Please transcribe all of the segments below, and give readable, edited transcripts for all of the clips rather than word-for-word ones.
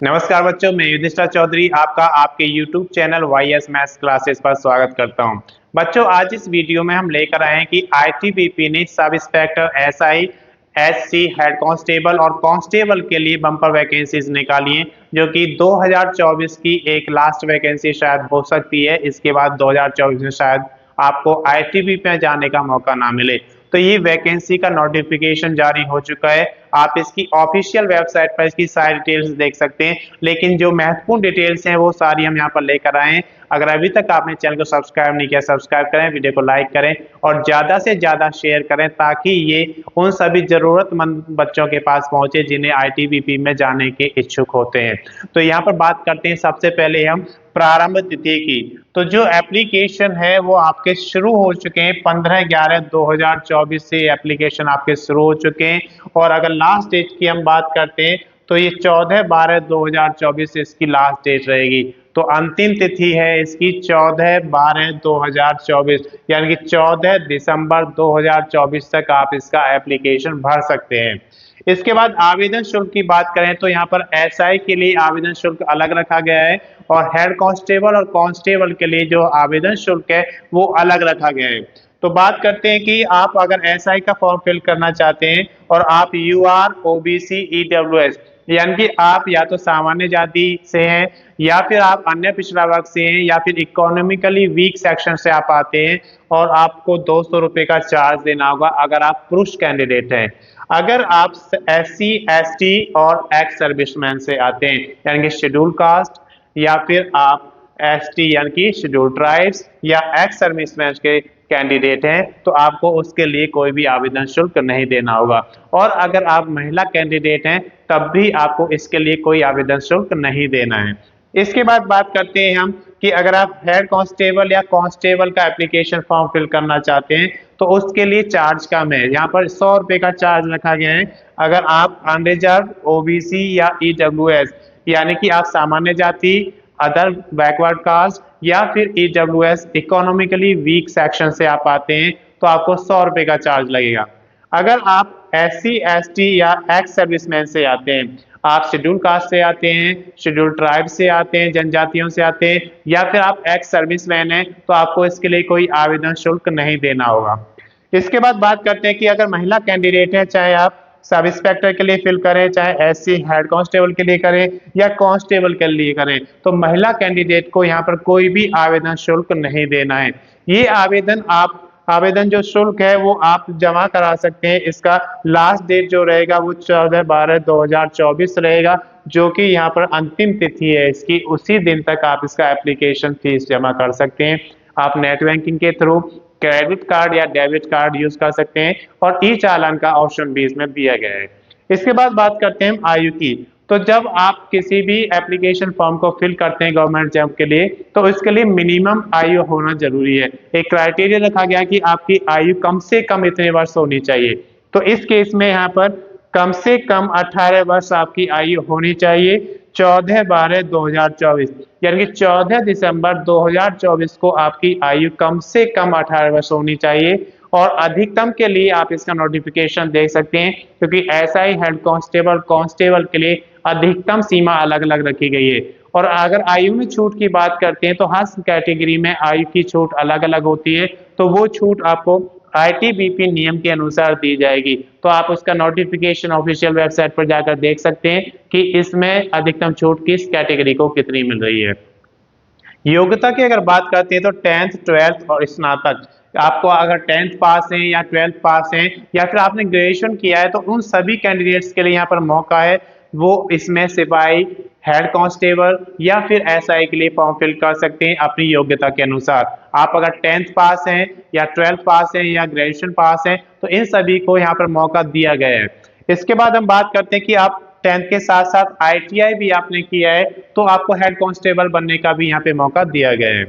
नमस्कार बच्चों, मैं युधिष्ठिर चौधरी आपका आपके YouTube channel YS maths classes पर स्वागत करता हूं। बच्चों, आज इस वीडियो में हम लेकर आए हैं कि ITBP ने sub inspector SI SC head constable और कांस्टेबल के लिए बम्पर वैकेंसीज निकाली हैं, जो कि 2024 की एक लास्ट वैकेंसी शायद हो सकती है। इसके बाद 2024 में शायद आपको ITBP में जाने का मौका ना मिले। तो ये वैकेंसी का नोटिफिकेशन जारी हो चुका है। आप इसकी ऑफिशियल वेबसाइट पर इसकी सारी डिटेल्स देख सकते हैं, लेकिन जो महत्वपूर्ण डिटेल्स हैं वो सारी हम यहाँ पर लेकर आए हैं। अगर अभी तक आपने चैनल को सब्सक्राइब नहीं किया, सब्सक्राइब करें, वीडियो को लाइक करें और ज़्यादा से ज़्यादा शेयर करें, ताकि ये उन सभी ज़रूरतमंद बच्चों के पास पहुंचे जिन्हें ITBP में जाने के इच्छुक होते हैं। तो यहाँ पर बात करते हैं सबसे पहले हम प्रारंभ तिथि की। तो जो एप्लीकेशन है वो आपके शुरू हो चुके हैं, 15/11/2024 से एप्लीकेशन आपके शुरू हो चुके हैं। और अगर लास्ट डेट की हम बात करते हैं तो ये 14/12/2024 से इसकी लास्ट डेट रहेगी। तो अंतिम तिथि है इसकी 14/12/2024, यानी कि 14 दिसंबर 2024 तक आप इसका एप्लीकेशन भर सकते हैं। इसके बाद आवेदन शुल्क की बात करें तो यहाँ पर SI के लिए आवेदन शुल्क अलग रखा गया है और हेड कांस्टेबल और कांस्टेबल के लिए जो आवेदन शुल्क है वो अलग रखा गया है। तो बात करते हैं कि आप अगर SI का फॉर्म फिल करना चाहते हैं और आप UR OBC EWS, यानी कि आप या तो सामान्य जाति से हैं या फिर आप अन्य पिछड़ा वर्ग से हैं या फिर इकोनॉमिकली वीक सेक्शन से आप आते हैं, और आपको 200 रुपये का चार्ज देना होगा अगर आप पुरुष कैंडिडेट हैं। अगर आप SC ST और एक्स सर्विसमैन से आते हैं, यानी कि शेड्यूल कास्ट, या फिर आप ST यानी कि शेड्यूल ट्राइब्स या एक्स सर्विसमैन के कैंडिडेट हैं, तो आपको उसके लिए कोई भी आवेदन शुल्क नहीं देना होगा। और अगर आप महिला कैंडिडेट हैं तब भी आपको इसके लिए कोई आवेदन शुल्क नहीं देना है। इसके बाद बात करते हैं हम कि अगर आप हेड कांस्टेबल या कांस्टेबल का एप्लीकेशन फॉर्म फिल करना चाहते हैं तो उसके लिए चार्ज कम है। यहाँ पर 100 रुपये का चार्ज रखा गया है। अगर आप अनरिजर्व OBC या EWS, यानी कि आप सामान्य जाति, अदर बैकवर्ड कास्ट या फिर EWS इकोनॉमिकली वीक सेक्शन से आप आते हैं तो आपको 100 रुपये का चार्ज लगेगा। अगर आप SC ST या एक्स सर्विसमैन से आते हैं, आप शेड्यूल कास्ट से आते हैं, शेड्यूल ट्राइब से आते हैं, जनजातियों से आते हैं, या फिर आप एक्स सर्विसमैन हैं, तो आपको इसके लिए कोई आवेदन शुल्क नहीं देना होगा। इसके बाद बात करते हैं कि अगर महिला कैंडिडेट है, चाहे आप सब इंस्पेक्टर के लिए फिल करें, चाहे SC हेड कांस्टेबल के लिए करें या कांस्टेबल के लिए करें, तो महिला कैंडिडेट को यहाँ पर कोई भी आवेदन शुल्क नहीं देना है। ये आवेदन जो शुल्क है वो आप जमा करा सकते हैं। इसका लास्ट डेट जो रहेगा वो 14/12/2024 रहेगा, जो कि यहाँ पर अंतिम तिथि है इसकी। उसी दिन तक आप इसका एप्लीकेशन फीस जमा कर सकते हैं। आप नेट बैंकिंग के थ्रू क्रेडिट कार्ड या डेबिट कार्ड यूज कर सकते हैं और ई चालान का ऑप्शन भी इसमें दिया गया है। इसके बाद बात करते हैं आयु की। तो जब आप किसी भी एप्लीकेशन फॉर्म को फिल करते हैं गवर्नमेंट जॉब के लिए, तो इसके लिए मिनिमम आयु होना जरूरी है। एक क्राइटेरिया रखा गया कि आपकी आयु कम से कम इतने वर्ष होनी चाहिए। तो इस केस में यहाँ पर कम से कम 18 वर्ष आपकी आयु होनी चाहिए। 14/12/2024, यानी कि 14 दिसंबर 2024 को आपकी आयु कम से कम 18 वर्ष होनी चाहिए। और अधिकतम के लिए आप इसका नोटिफिकेशन देख सकते हैं, क्योंकि SI हेड कांस्टेबल के लिए अधिकतम सीमा अलग अलग रखी गई है। और अगर आयु में छूट की बात करते हैं तो हर कैटेगरी में आयु की छूट अलग अलग होती है, तो वो छूट आपको ITBP नियम के अनुसार दी जाएगी। तो आप उसका नोटिफिकेशन ऑफिशियल वेबसाइट पर जाकर देख सकते हैं कि इसमें अधिकतम छूट किस कैटेगरी को कितनी मिल रही है। योग्यता की अगर बात करते हैं तो 10th 12th और स्नातक। आपको अगर 10th पास हैं या 12th पास हैं या फिर आपने ग्रेजुएशन किया है, तो उन सभी कैंडिडेट्स के लिए यहाँ पर मौका है। वो इसमें सिपाही, हेड कांस्टेबल या फिर SI के लिए फॉर्म फिल कर सकते हैं अपनी योग्यता के अनुसार। आप अगर 10th पास हैं या 12th पास हैं या ग्रेजुएशन पास हैं, तो इन सभी को यहाँ पर मौका दिया गया है। इसके बाद हम बात करते हैं कि आप 10th के साथ साथ ITI भी आपने किया है, तो आपको हेड कांस्टेबल बनने का भी यहाँ पे मौका दिया गया है।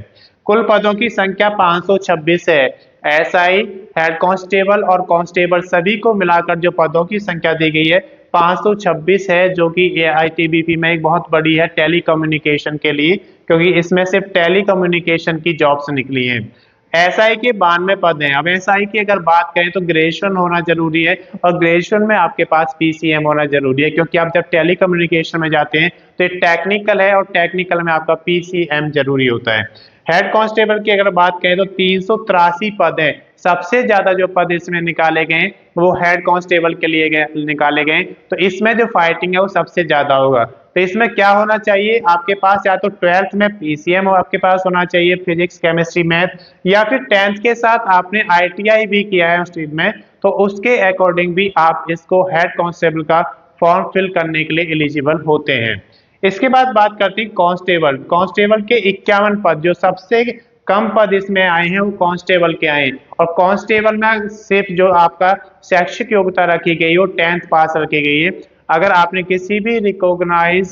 कुल पदों की संख्या 526 है। SI, हेड कांस्टेबल और कांस्टेबल सभी को मिलाकर जो पदों की संख्या दी गई है 526 है, जो कि ITBP में एक बहुत बड़ी है टेलीकम्युनिकेशन के लिए, क्योंकि इसमें सिर्फ टेलीकम्युनिकेशन की जॉब्स निकली हैं। एसआई के 92 पद हैं। अब एसआई की अगर बात करें तो ग्रेजुएशन होना जरूरी है, और ग्रेजुएशन में आपके पास पीसीएम होना जरूरी है, क्योंकि आप जब टेलीकम्युनिकेशन में जाते हैं तो ये टेक्निकल है, और टेक्निकल में आपका पीसीएम जरूरी होता है। हेड कांस्टेबल की अगर बात करें तो 383 पद है। सबसे ज्यादा जो पद इसमें निकाले गए वो हेड कांस्टेबल के लिए निकाले गए, तो इसमें जो फाइटिंग है वो सबसे ज्यादा होगा। तो इसमें क्या होना चाहिए, आपके पास या तो 12th में पीसीएम आपके पास होना चाहिए, फिजिक्स केमिस्ट्री मैथ, या फिर 10th के साथ आपने आईटीआई भी किया है स्ट्रीम में, तो उसके अकॉर्डिंग भी आप इसको हेड कांस्टेबल का फॉर्म फिल करने के लिए एलिजिबल होते हैं। इसके बाद बात करते हैं कांस्टेबल। कांस्टेबल के 51 पद, जो सबसे कम पद इसमें आए हैं वो कांस्टेबल के आए हैं, और कांस्टेबल में सिर्फ जो आपका शैक्षिक योग्यता रखी गई है वो 10th पास रखी गई है। अगर आपने किसी भी रिकॉग्नाइज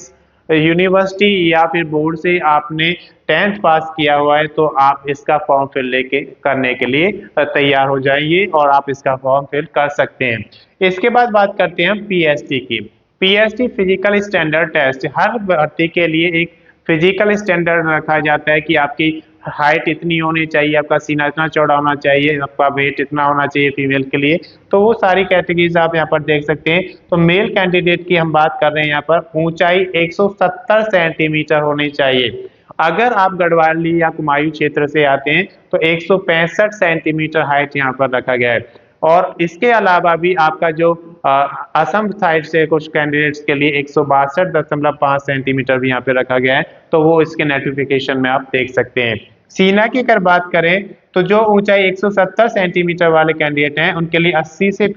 यूनिवर्सिटी या फिर बोर्ड से आपने 10th पास किया हुआ है तो आप इसका फॉर्म फिल लेके करने के लिए तैयार हो जाइए, और आप इसका फॉर्म फिल कर सकते हैं। इसके बाद बात करते हैं पीएसटी की। पीएसटी फिजिकल स्टैंडर्ड टेस्ट, हर भर्ती के लिए एक फिजिकल स्टैंडर्ड रखा जाता है कि आपकी हाइट इतनी होनी चाहिए, आपका सीना इतना चौड़ा होना चाहिए, आपका वेट इतना होना चाहिए फीमेल के लिए। तो वो सारी कैटेगरीज आप यहाँ पर देख सकते हैं। तो मेल कैंडिडेट की हम बात कर रहे हैं, यहाँ पर ऊंचाई 170 सेंटीमीटर होनी चाहिए। अगर आप गढ़वाली या कुमायूं क्षेत्र से आते हैं तो 165 सेंटीमीटर हाइट यहाँ पर रखा गया है। और इसके अलावा भी आपका जो असम साइड से कुछ कैंडिडेट्स के लिए 162.5 सेंटीमीटर भी यहाँ पे रखा गया है, तो वो इसके नोटिफिकेशन में आप देख सकते हैं। सीना की अगर बात करें तो जो ऊंचाई 170 सेंटीमीटर वाले कैंडिडेट हैं उनके लिए 80 से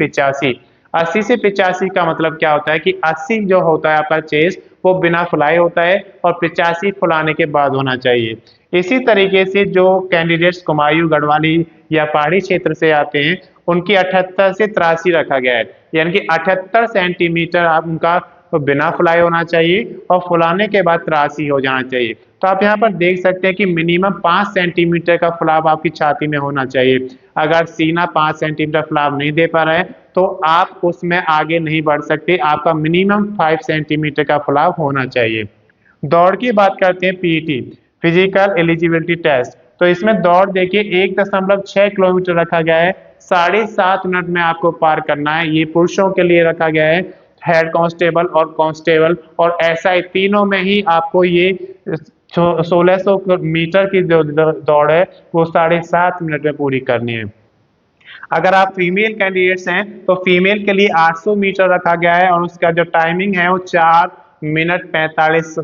85 का मतलब क्या होता है कि 80 जो होता है आपका चेस्ट वो बिना फुलाए होता है, और 85 फुलाने के बाद होना चाहिए। इसी तरीके से जो कैंडिडेट्स कुमायूं, गढ़वाली या पहाड़ी क्षेत्र से आते हैं उनकी 78 से 83 रखा गया है, यानी कि 78 सेंटीमीटर आप उनका बिना फुलाए होना चाहिए, और फुलाने के बाद 83 हो जाना चाहिए। तो आप यहाँ पर देख सकते हैं कि मिनिमम 5 सेंटीमीटर का फुलाव आपकी छाती में होना चाहिए। अगर सीना 5 सेंटीमीटर फुलाव नहीं दे पा रहा है तो आप उसमें आगे नहीं बढ़ सकते, आपका मिनिमम 5 सेंटीमीटर का फुलाव होना चाहिए। दौड़ की बात करते हैं, पीटी फिजिकल एलिजिबिलिटी टेस्ट। तो इसमें दौड़ देखिए 1.6 किलोमीटर रखा गया है, 7.5 मिनट में आपको पार करना है। ये पुरुषों के लिए रखा गया है, हेड कांस्टेबल और कांस्टेबल और एसआई तीनों में ही आपको ये 1600 मीटर की जो दौड़ है वो 7.5 मिनट में पूरी करनी है। अगर आप फीमेल कैंडिडेट्स हैं तो फीमेल के लिए 800 मीटर रखा गया है, और उसका जो टाइमिंग है वो 4 मिनट 45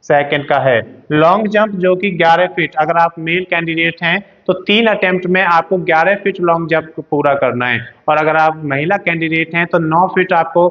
सेकंड का है। लॉन्ग जंप जो कि 11 फीट, अगर आप मेल कैंडिडेट हैं तो 3 अटेम्प्ट में आपको 11 फीट लॉन्ग जंप पूरा करना है, और अगर आप महिला कैंडिडेट हैं तो 9 फीट आपको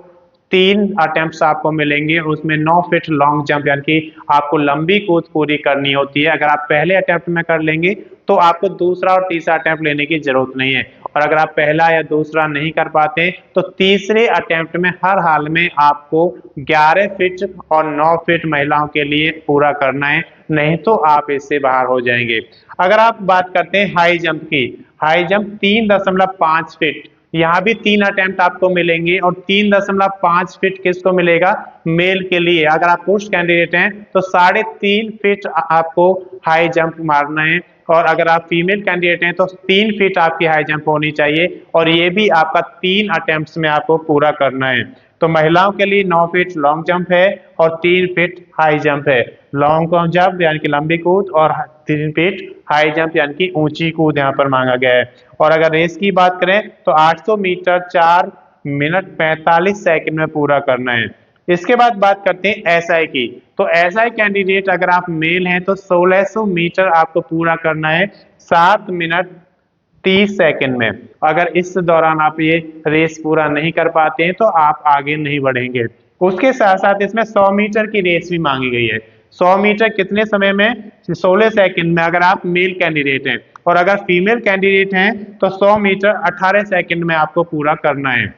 3 अटेम्प्ट आपको मिलेंगे, उसमें 9 फीट लॉन्ग जंप यानी कि आपको लंबी कूद पूरी करनी होती है। अगर आप पहले अटेम्प्ट में कर लेंगे तो आपको दूसरा और तीसरा अटेम्प्ट लेने की जरूरत नहीं है, और अगर आप पहला या दूसरा नहीं कर पाते तो तीसरे अटेम्प्ट में हर हाल में आपको 11 फीट और 9 फीट महिलाओं के लिए पूरा करना है, नहीं तो आप इससे बाहर हो जाएंगे। अगर आप बात करते हैं हाई जंप की, हाई जंप 3.5 फीट, यहाँ भी 3 अटेम्प्ट आपको मिलेंगे, और 3.5 फीट किसको मिलेगा, मेल के लिए। अगर आप पुरुष कैंडिडेट हैं तो 3.5 फीट आपको हाई जंप मारना है, और अगर आप फीमेल कैंडिडेट हैं तो 3 फीट आपकी हाई जंप होनी चाहिए, और ये भी आपका 3 अटेम्प्ट्स में आपको पूरा करना है। तो महिलाओं के लिए 9 फीट लॉन्ग जंप है और 3 फीट हाई जंप है। लॉन्ग जंप यानी कि लंबी कूद, और 3 फीट हाई जंप यानी कि ऊंची कूद यहाँ पर मांगा गया है। और अगर रेस की बात करें तो 800 मीटर 4 मिनट 45 सेकंड में पूरा करना है। इसके बाद बात करते हैं एसआई की। तो एसआई कैंडिडेट अगर आप मेल हैं तो 1600 मीटर आपको पूरा करना है 7 मिनट 30 सेकंड में। अगर इस दौरान आप ये रेस पूरा नहीं कर पाते हैं तो आप आगे नहीं बढ़ेंगे। उसके साथ साथ इसमें 100 मीटर की रेस भी मांगी गई है। 100 मीटर कितने समय में, 16 सेकंड में अगर आप मेल कैंडिडेट हैं, और अगर फीमेल कैंडिडेट हैं तो 100 मीटर 18 सेकंड में आपको पूरा करना है।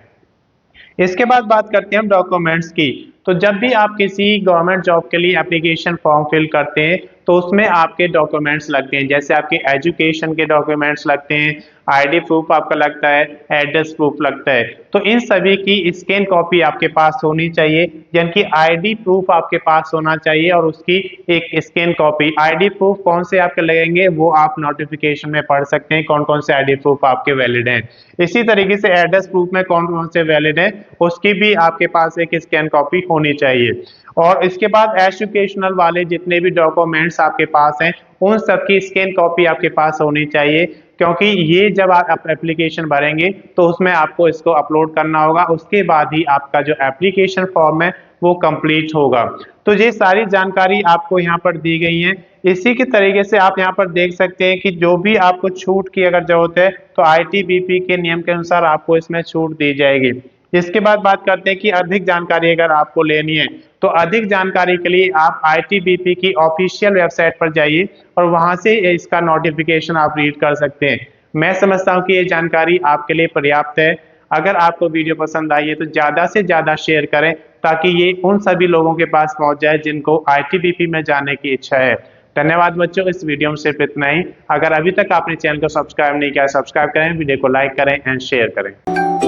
इसके बाद बात करते हैं हम डॉक्यूमेंट्स की। तो जब भी आप किसी गवर्नमेंट जॉब के लिए एप्लीकेशन फॉर्म फिल करते हैं तो उसमें आपके डॉक्यूमेंट्स लगते हैं, जैसे आपके एजुकेशन के डॉक्यूमेंट्स लगते हैं, आईडी प्रूफ आपका लगता है, एड्रेस प्रूफ लगता है। तो इन सभी की स्कैन कॉपी आपके पास होनी चाहिए, यानी कि आईडी प्रूफ आपके पास होना चाहिए और उसकी एक स्कैन कॉपी। आईडी प्रूफ कौन से आपके लगेंगे वो आप नोटिफिकेशन में पढ़ सकते हैं, कौन कौन से आईडी प्रूफ आपके वैलिड हैं। इसी तरीके से एड्रेस प्रूफ में कौन कौन से वैलिड हैं उसकी भी आपके पास एक स्कैन कॉपी होनी चाहिए। और इसके बाद एजुकेशनल वाले जितने भी डॉक्यूमेंट्स आपके पास हैं उन सब की स्कैन कॉपी आपके पास होनी चाहिए, क्योंकि ये जब आप एप्लीकेशन भरेंगे तो उसमें आपको इसको अपलोड करना होगा, उसके बाद ही आपका जो एप्लीकेशन फॉर्म है वो कंप्लीट होगा। तो ये सारी जानकारी आपको यहाँ पर दी गई है। इसी के तरीके से आप यहाँ पर देख सकते हैं कि जो भी आपको छूट की अगर जरूरत है तो आईटीबीपी के नियम के अनुसार आपको इसमें छूट दी जाएगी। इसके बाद बात करते हैं कि अधिक जानकारी अगर आपको लेनी है तो अधिक जानकारी के लिए आप आईटीबीपी की ऑफिशियल वेबसाइट पर जाइए और वहां से इसका नोटिफिकेशन आप रीड कर सकते हैं। मैं समझता हूं कि ये जानकारी आपके लिए पर्याप्त है। अगर आपको वीडियो पसंद आई है तो ज़्यादा से ज़्यादा शेयर करें ताकि ये उन सभी लोगों के पास पहुंच जाए जिनको आईटीबीपी में जाने की इच्छा है। धन्यवाद बच्चों, इस वीडियो में सिर्फ इतना ही। अगर अभी तक आपने चैनल को सब्सक्राइब नहीं किया, सब्सक्राइब करें, वीडियो को लाइक करें एंड शेयर करें।